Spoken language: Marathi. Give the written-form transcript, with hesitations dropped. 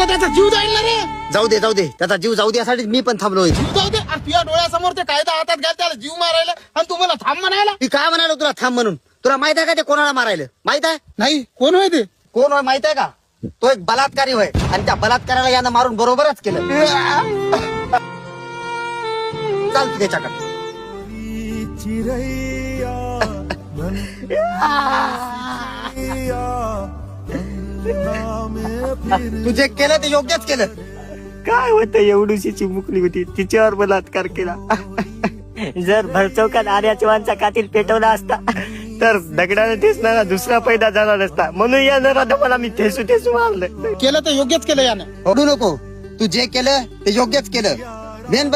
त्याचा जीव जाईल ना रे. जाऊ दे त्याचा जीव जाऊ दे यासाठी मी पण थांबलो इथे. जीव जाऊ दे. अरे तुझ्या डोळ्यासमोर ते कायदा हातात घ्याल त्याला जीव मारायला आणि तुम्हाला थांब म्हणायला. मी काय म्हणालो तुला थांब म्हणून? तुला माहित आहे का ते कोणाला मारायला? माहित आहे नाही कोण होय ते? कोण होय माहित आहे का? तो एक बलात्कारी होय आणि त्या बलात्काराला यानं मारून बरोबरच केलं. चाल तू त्याच्याकडे. तू जे केलं ते योग्यच केलं. काय होतं एवढीशी चिमुकली होती तिच्यावर बलात्कार केला. जर भरचौकात आर्या चव्हाणचा कातील पेटवला असता तर दगडाने ठेचणारा दुसरा पैदा झाला नसता. म्हणून या नराला मला मी ठेसू मारलं. केलं तर योग्यच केलं यानं. ओढू नको. तू जे केलं ते योग्यच केलं. मेन